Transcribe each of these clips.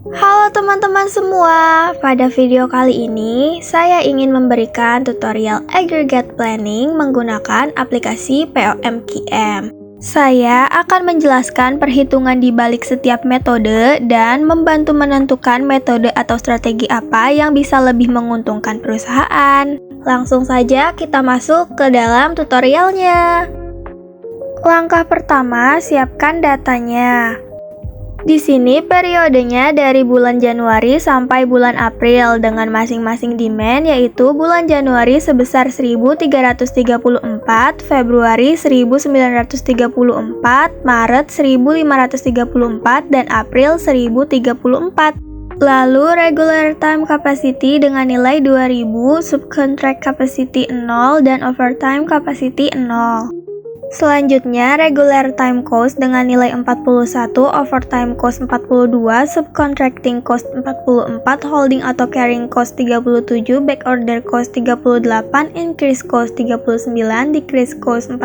Halo teman-teman semua, pada video kali ini saya ingin memberikan tutorial aggregate planning menggunakan aplikasi POMQM. Saya akan menjelaskan perhitungan di balik setiap metode dan membantu menentukan metode atau strategi apa yang bisa lebih menguntungkan perusahaan. Langsung saja kita masuk ke dalam tutorialnya. Langkah pertama, siapkan datanya. Di sini periodenya dari bulan Januari sampai bulan April dengan masing-masing demand, yaitu bulan Januari sebesar 1.334, Februari 1.934, Maret 1.534, dan April 1.034. Lalu regular time capacity dengan nilai 2.000, subcontract capacity 0, dan overtime capacity 0. Selanjutnya, regular time cost dengan nilai 41, overtime cost 42, subcontracting cost 44, holding atau carrying cost 37, back order cost 38, increase cost 39, decrease cost 40,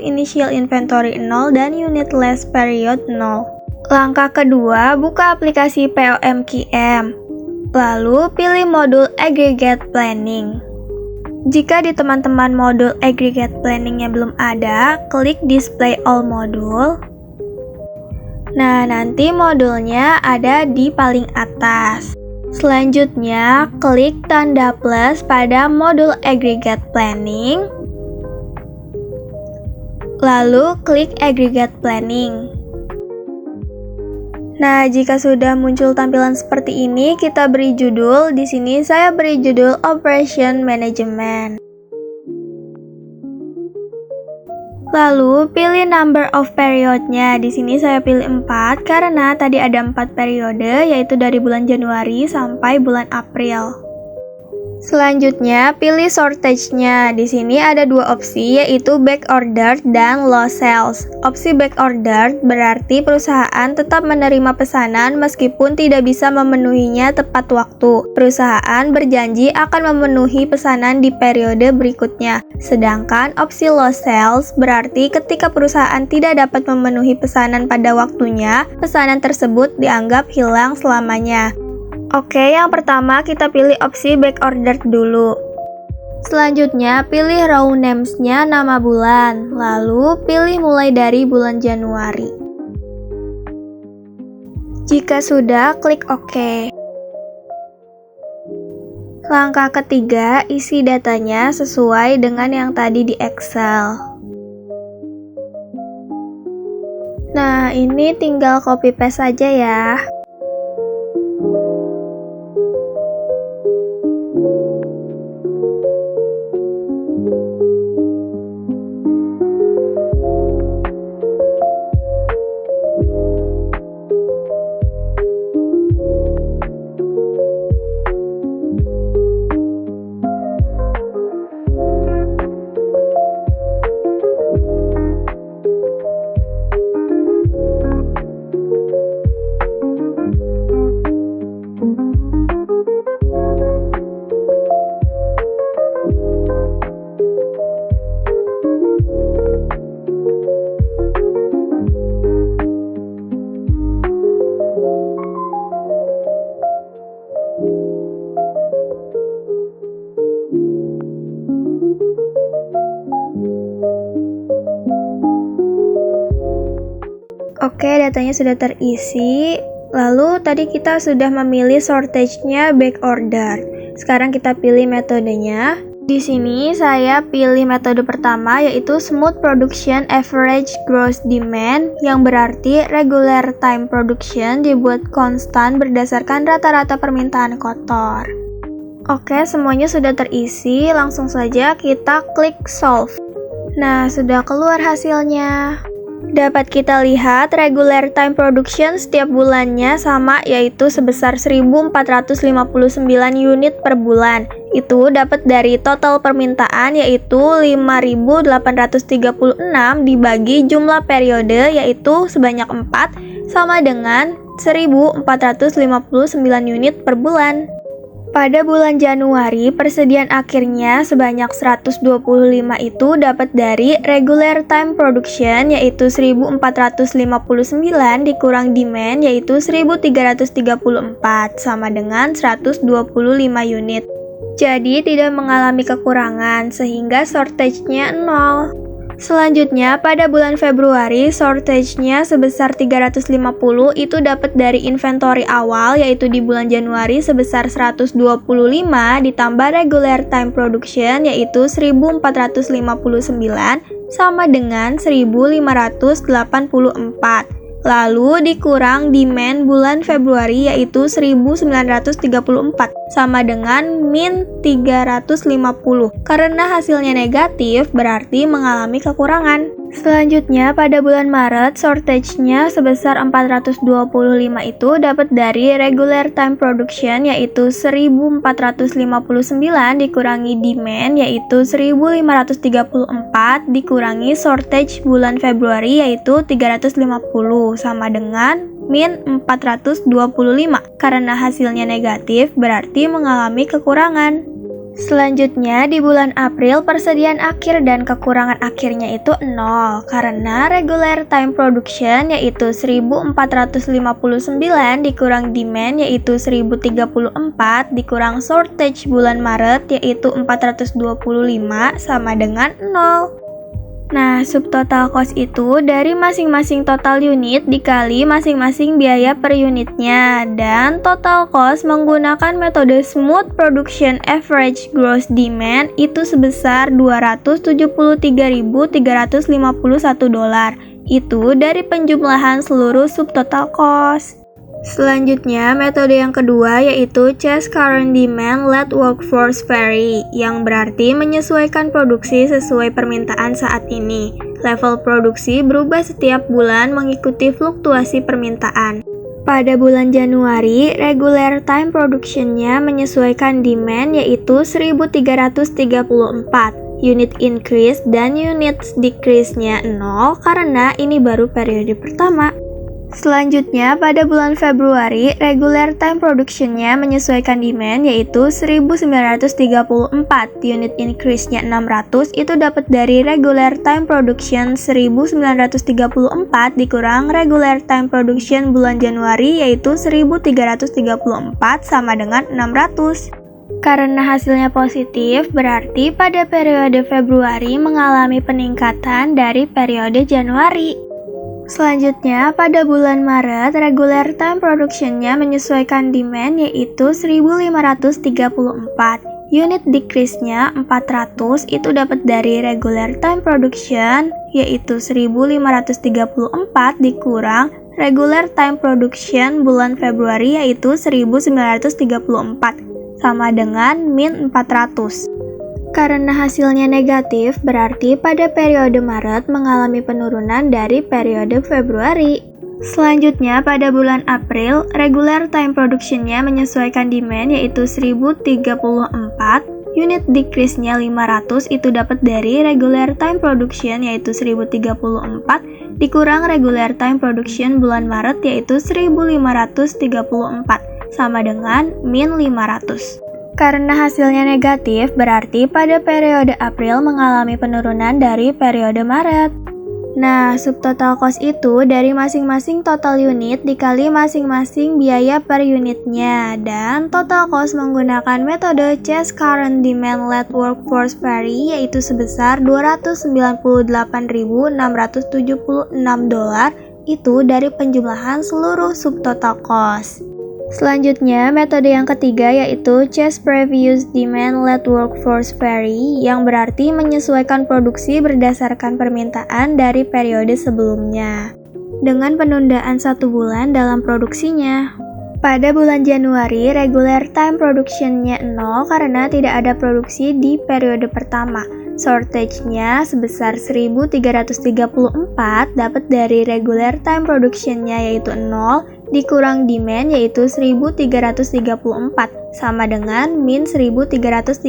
initial inventory 0, dan unit less period 0. Langkah kedua, buka aplikasi POMQM. Lalu pilih modul aggregate planning. Jika di teman-teman modul aggregate planningnya belum ada, klik display all modul. Nah, nanti modulnya ada di paling atas. Selanjutnya, klik tanda plus pada modul aggregate planning. Lalu klik aggregate planning. Nah, jika sudah muncul tampilan seperti ini, kita beri judul. Di sini saya beri judul Operation Management. Lalu pilih number of periodnya. Di sini saya pilih 4 karena tadi ada 4 periode, yaitu dari bulan Januari sampai bulan April. Selanjutnya, pilih shortage-nya. Di sini ada dua opsi, yaitu back ordered dan lost sales. Opsi back ordered berarti perusahaan tetap menerima pesanan meskipun tidak bisa memenuhinya tepat waktu. Perusahaan berjanji akan memenuhi pesanan di periode berikutnya. Sedangkan opsi lost sales berarti ketika perusahaan tidak dapat memenuhi pesanan pada waktunya, pesanan tersebut dianggap hilang selamanya. Oke, yang pertama kita pilih opsi back ordered dulu. Selanjutnya, pilih row names-nya nama bulan. Lalu, pilih mulai dari bulan Januari. Jika sudah, klik OK. Langkah ketiga, isi datanya sesuai dengan yang tadi di Excel. Nah, ini tinggal copy paste saja ya. Oke, datanya sudah terisi. Lalu tadi kita sudah memilih shortage-nya back order. Sekarang kita pilih metodenya. Di sini saya pilih metode pertama, yaitu Smooth Production Average Gross Demand, yang berarti regular time production dibuat konstan berdasarkan rata-rata permintaan kotor. Oke, semuanya sudah terisi. Langsung saja kita klik solve. Nah, sudah keluar hasilnya. Dapat kita lihat regular time production setiap bulannya sama, yaitu sebesar 1.459 unit per bulan. Itu dapat dari total permintaan, yaitu 5.836 dibagi jumlah periode, yaitu sebanyak 4, sama dengan 1.459 unit per bulan. Pada bulan Januari, persediaan akhirnya sebanyak 125 itu dapat dari regular time production yaitu 1459 dikurang demand yaitu 1334 sama dengan 125 unit. Jadi tidak mengalami kekurangan sehingga shortage-nya 0. Selanjutnya, pada bulan Februari, shortage-nya sebesar 350 itu dapat dari inventory awal, yaitu di bulan Januari sebesar 125, ditambah regular time production, yaitu 1459, sama dengan 1584. Lalu dikurang demand bulan Februari yaitu 1934 sama dengan min 350. Karena hasilnya negatif berarti mengalami kekurangan. Selanjutnya pada bulan Maret shortage-nya sebesar 425 itu dapat dari regular time production yaitu 1459 dikurangi demand yaitu 1534 dikurangi shortage bulan Februari yaitu 350 sama dengan min 425. Karena hasilnya negatif berarti mengalami kekurangan. Selanjutnya di bulan April persediaan akhir dan kekurangan akhirnya itu 0 karena regular time production yaitu 1459 dikurang demand yaitu 1034 dikurang shortage bulan Maret yaitu 425 sama dengan 0. Nah, subtotal cost itu dari masing-masing total unit dikali masing-masing biaya per unitnya dan total cost menggunakan metode smooth production average gross demand itu sebesar $273.351. Itu dari penjumlahan seluruh subtotal cost. Selanjutnya, metode yang kedua yaitu Chase Current Demand Let Workforce Vary, yang berarti menyesuaikan produksi sesuai permintaan saat ini. Level produksi berubah setiap bulan mengikuti fluktuasi permintaan. Pada bulan Januari, regular time production-nya menyesuaikan demand yaitu 1334. Unit increase dan unit decrease-nya 0 karena ini baru periode pertama. Selanjutnya, pada bulan Februari, regular time production-nya menyesuaikan demand yaitu 1934. Unit increase-nya 600 itu dapat dari regular time production 1934 dikurang regular time production bulan Januari yaitu 1334 sama dengan 600. Karena hasilnya positif, berarti pada periode Februari mengalami peningkatan dari periode Januari. Selanjutnya, pada bulan Maret, regular time production-nya menyesuaikan demand yaitu 1534. Unit decrease-nya 400 itu dapat dari regular time production yaitu 1534 dikurang regular time production bulan Februari yaitu 1934 sama dengan min 400. Karena hasilnya negatif, berarti pada periode Maret mengalami penurunan dari periode Februari. Selanjutnya, pada bulan April, regular time production-nya menyesuaikan demand yaitu 1034. Unit decrease-nya 500 itu dapat dari regular time production yaitu 1034 dikurang regular time production bulan Maret yaitu 1534 sama dengan min 500. Karena hasilnya negatif, berarti pada periode April mengalami penurunan dari periode Maret. Nah, subtotal cost itu dari masing-masing total unit dikali masing-masing biaya per unitnya, dan total cost menggunakan metode Chase Current Demand Let Workforce Vary yaitu sebesar $298.676 itu dari penjumlahan seluruh subtotal cost. Selanjutnya, metode yang ketiga yaitu Chase Previous Demand Let Workforce Vary yang berarti menyesuaikan produksi berdasarkan permintaan dari periode sebelumnya dengan penundaan 1 bulan dalam produksinya. Pada bulan Januari, regular time production-nya 0 karena tidak ada produksi di periode pertama. Shortage-nya sebesar 1334 dapat dari regular time production-nya yaitu 0 dikurang demand yaitu 1334 sama dengan min 1334.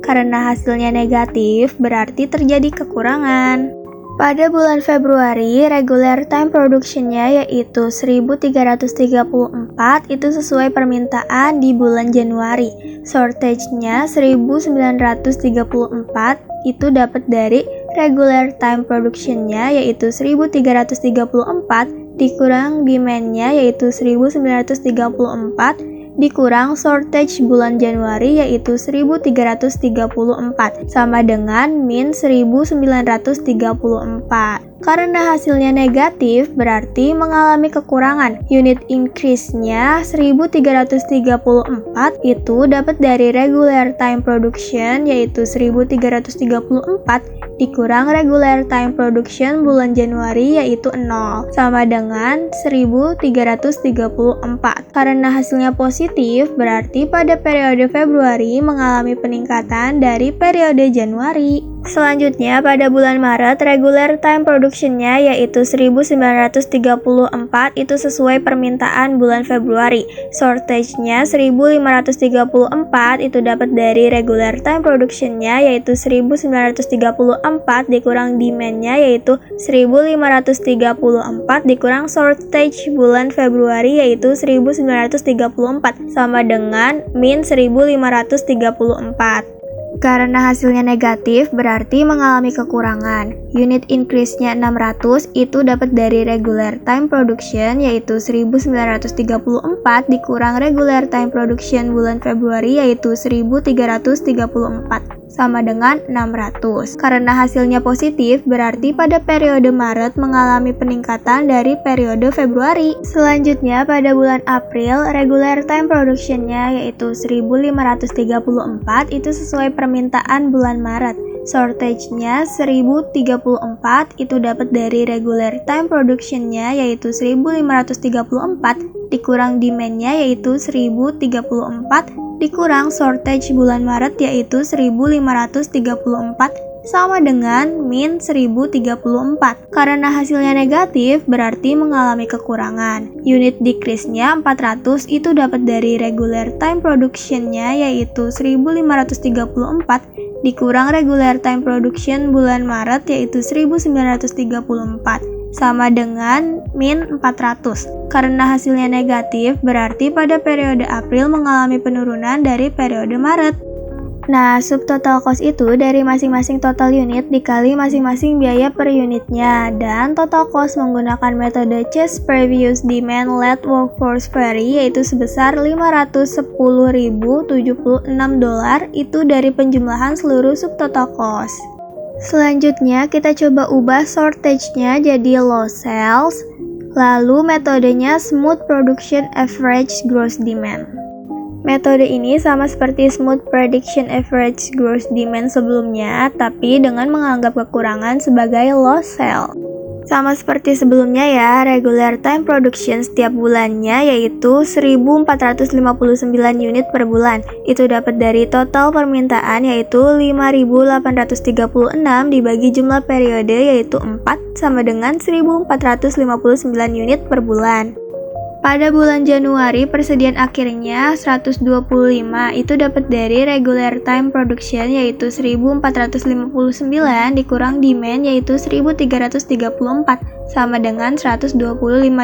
Karena hasilnya negatif berarti terjadi kekurangan. Pada bulan Februari, regular time production-nya yaitu 1334 itu sesuai permintaan di bulan Januari. Shortage-nya 1934 itu dapat dari regular time production-nya yaitu 1334 dikurang demand-nya yaitu 1934 dikurang shortage bulan Januari yaitu 1334 sama dengan min 1934. Karena hasilnya negatif berarti mengalami kekurangan. Unit increase-nya 1334 itu dapat dari regular time production yaitu 1334 dikurang regular time production bulan Januari yaitu 0 sama dengan 1334. Karena hasilnya positif berarti pada periode Februari mengalami peningkatan dari periode Januari. Selanjutnya pada bulan Maret regular time production-nya yaitu 1934 itu sesuai permintaan bulan Februari. Shortage-nya 1534 itu dapat dari regular time production-nya yaitu 1934 dikurang demand-nya yaitu 1534 dikurang shortage bulan Februari yaitu 1934 sama dengan min 1534. Karena hasilnya negatif berarti mengalami kekurangan. Unit increase-nya 600 itu dapat dari regular time production yaitu 1934 dikurang regular time production bulan Februari yaitu 1334 sama dengan 600. Karena hasilnya positif berarti pada periode Maret mengalami peningkatan dari periode Februari. Selanjutnya pada bulan April regular time production-nya yaitu 1534 itu sesuai permintaan bulan Maret. Shortage-nya 1034 itu dapat dari regular time production-nya yaitu 1534 dikurang demand-nya yaitu 1034 dikurang shortage bulan Maret yaitu 1534 sama dengan min 1034. Karena hasilnya negatif berarti mengalami kekurangan. Unit decrease-nya 400 itu dapat dari regular time production-nya yaitu 1534 dikurang regular time production bulan Maret yaitu 1934 sama dengan min 400. Karena hasilnya negatif berarti pada periode April mengalami penurunan dari periode Maret. Nah, subtotal cost itu dari masing-masing total unit dikali masing-masing biaya per unitnya, dan total cost menggunakan metode Chase Previous Demand Led Workforce Vary yaitu sebesar $510.076 itu dari penjumlahan seluruh subtotal cost. Selanjutnya kita coba ubah shortage-nya jadi low sales, lalu metodenya Smooth Production Average Gross Demand. Metode ini sama seperti Smooth Prediction Average Gross Demand sebelumnya, tapi dengan menganggap kekurangan sebagai loss sell. Sama seperti sebelumnya ya, regular time production setiap bulannya yaitu 1459 unit per bulan. Itu dapat dari total permintaan yaitu 5.836 dibagi jumlah periode yaitu 4 sama dengan 1459 unit per bulan. Pada bulan Januari, persediaan akhirnya 125 itu dapat dari regular time production yaitu 1459 dikurang demand yaitu 1334 sama dengan 125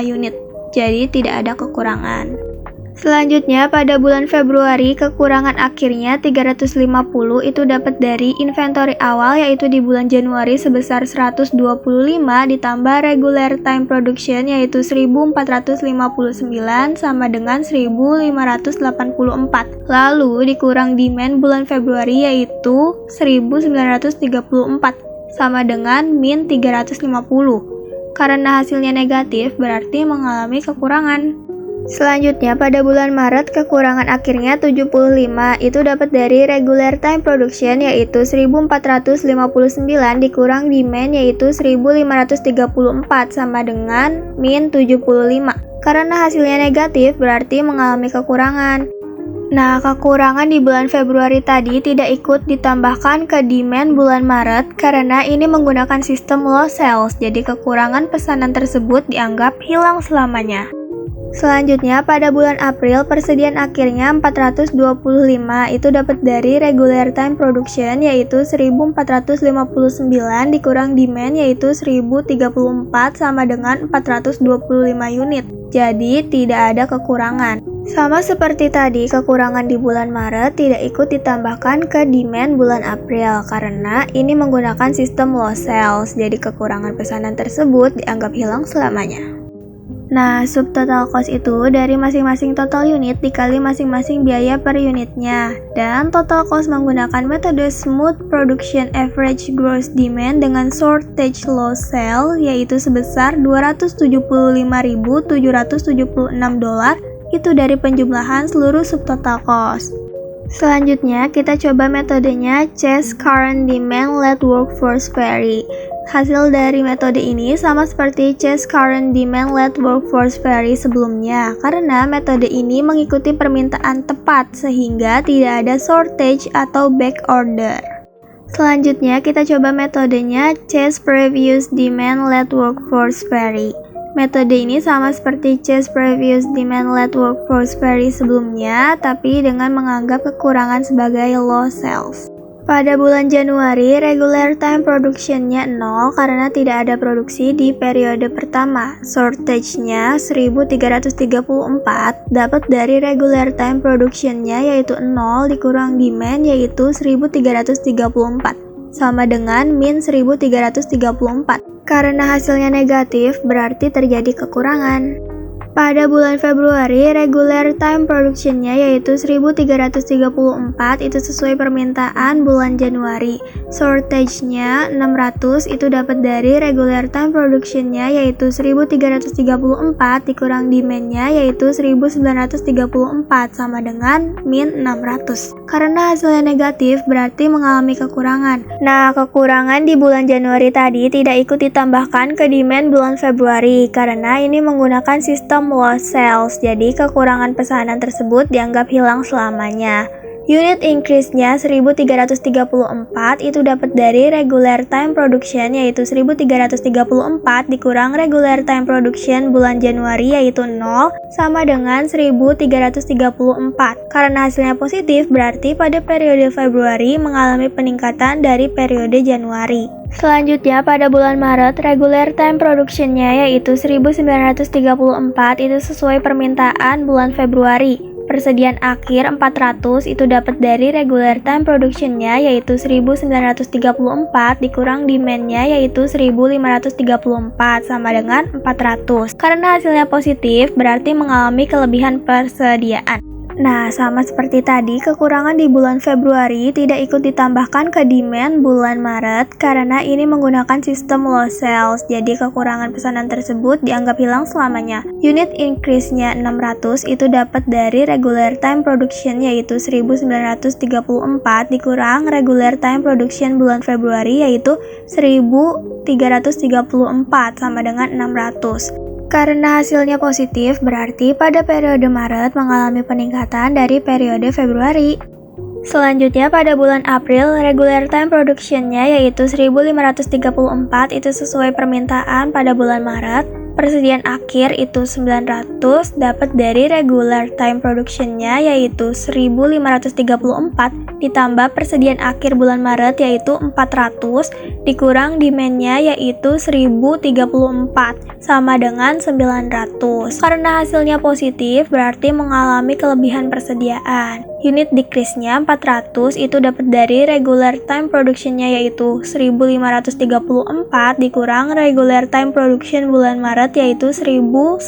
unit. Jadi tidak ada kekurangan. Selanjutnya pada bulan Februari kekurangan akhirnya 350 itu dapat dari inventory awal yaitu di bulan Januari sebesar 125 ditambah regular time production yaitu 1459 sama dengan 1584. Lalu dikurang demand bulan Februari yaitu 1934 sama dengan min 350. Karena hasilnya negatif berarti mengalami kekurangan. Selanjutnya pada bulan Maret kekurangan akhirnya 75 itu dapat dari regular time production yaitu 1459 dikurang demand yaitu 1534 sama dengan min 75. Karena hasilnya negatif berarti mengalami kekurangan. Nah, kekurangan di bulan Februari tadi tidak ikut ditambahkan ke demand bulan Maret karena ini menggunakan sistem low sales, jadi kekurangan pesanan tersebut dianggap hilang selamanya. Selanjutnya, pada bulan April, persediaan akhirnya 425 itu dapat dari regular time production yaitu 1459 dikurang demand yaitu 1034 sama dengan 425 unit. Jadi, tidak ada kekurangan. Sama seperti tadi, kekurangan di bulan Maret tidak ikut ditambahkan ke demand bulan April karena ini menggunakan sistem loss sales. Jadi, kekurangan pesanan tersebut dianggap hilang selamanya. Nah, subtotal cost itu dari masing-masing total unit dikali masing-masing biaya per unitnya. Dan total cost menggunakan metode Smooth Production Average Gross Demand dengan Shortage Loss Sale yaitu sebesar $275.776 itu dari penjumlahan seluruh subtotal cost. Selanjutnya, kita coba metodenya Chase Current Demand Let Workforce Vary. Hasil dari metode ini sama seperti Chase Current Demand Let Workforce Vary sebelumnya, karena metode ini mengikuti permintaan tepat sehingga tidak ada shortage atau back order. Selanjutnya, kita coba metodenya Chase Previous Demand Let Workforce Vary. Metode ini sama seperti Chase Previous Demand Let Workforce Vary sebelumnya, tapi dengan menganggap kekurangan sebagai loss sales. Pada bulan Januari, regular time production-nya 0 karena tidak ada produksi di periode pertama. Shortage-nya 1334 dapat dari regular time production-nya yaitu 0 dikurang demand yaitu 1334 sama dengan min 1334. Karena hasilnya negatif, berarti terjadi kekurangan. Pada bulan Februari, regular time production-nya yaitu 1334 itu sesuai permintaan bulan Januari. Shortage-nya 600 itu dapat dari regular time production-nya yaitu 1334 dikurang demand-nya yaitu 1934 sama dengan min 600. Karena hasilnya negatif, berarti mengalami kekurangan. Nah, kekurangan di bulan Januari tadi tidak ikut ditambahkan ke demand bulan Februari karena ini menggunakan sistem loss sales, jadi kekurangan pesanan tersebut dianggap hilang selamanya. Unit increase-nya 1334 itu dapat dari regular time production yaitu 1334 dikurang regular time production bulan Januari yaitu 0 sama dengan 1334. Karena hasilnya positif berarti pada periode Februari mengalami peningkatan dari periode Januari. Selanjutnya pada bulan Maret, regular time production-nya yaitu 1934 itu sesuai permintaan bulan Februari. Persediaan akhir 400 itu dapat dari regular time production-nya yaitu 1934 dikurang demand-nya yaitu 1534 sama dengan 400. Karena hasilnya positif berarti mengalami kelebihan persediaan. Nah, sama seperti tadi, kekurangan di bulan Februari tidak ikut ditambahkan ke demand bulan Maret karena ini menggunakan sistem loss sales, jadi kekurangan pesanan tersebut dianggap hilang selamanya. Unit increase-nya 600 itu dapat dari regular time production yaitu 1934 dikurang regular time production bulan Februari yaitu 1334 sama dengan 600. Karena hasilnya positif, berarti pada periode Maret mengalami peningkatan dari periode Februari. Selanjutnya pada bulan April, regular time production-nya yaitu 1534 itu sesuai permintaan pada bulan Maret. Persediaan akhir itu 900 dapat dari regular time production-nya yaitu 1534 ditambah persediaan akhir bulan Maret yaitu 400 dikurang demand-nya yaitu 1034 sama dengan 900. Karena hasilnya positif berarti mengalami kelebihan persediaan. Unit decrease-nya 400 itu dapat dari regular time production-nya yaitu 1534 dikurang regular time production bulan Maret yaitu 1934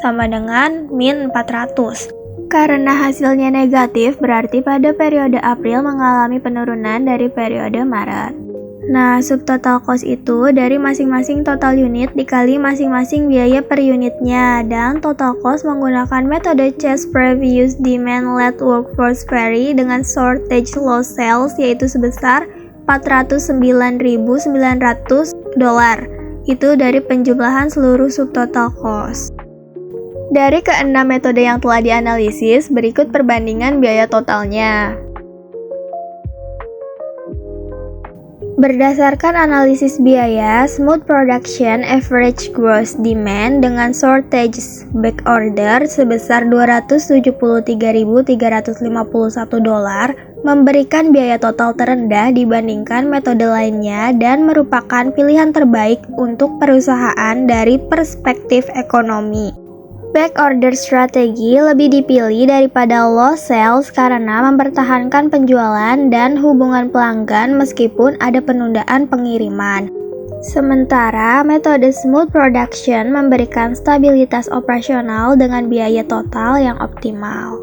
sama dengan min 400. Karena hasilnya negatif berarti pada periode April mengalami penurunan dari periode Maret. Nah, subtotal cost itu dari masing-masing total unit dikali masing-masing biaya per unitnya dan total cost menggunakan metode Chase Previous Demand Let Workforce Vary dengan Shortage Loss Sales yaitu sebesar $409.900 itu dari penjumlahan seluruh subtotal cost. Dari keenam metode yang telah dianalisis, berikut perbandingan biaya totalnya. Berdasarkan analisis biaya, smooth production average gross demand dengan shortage backorder sebesar $273.351 memberikan biaya total terendah dibandingkan metode lainnya dan merupakan pilihan terbaik untuk perusahaan dari perspektif ekonomi. Backorder strategi lebih dipilih daripada low sales karena mempertahankan penjualan dan hubungan pelanggan meskipun ada penundaan pengiriman. Sementara metode smooth production memberikan stabilitas operasional dengan biaya total yang optimal.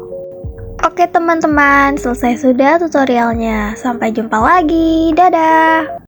Oke teman-teman, selesai sudah tutorialnya. Sampai jumpa lagi. Dadah!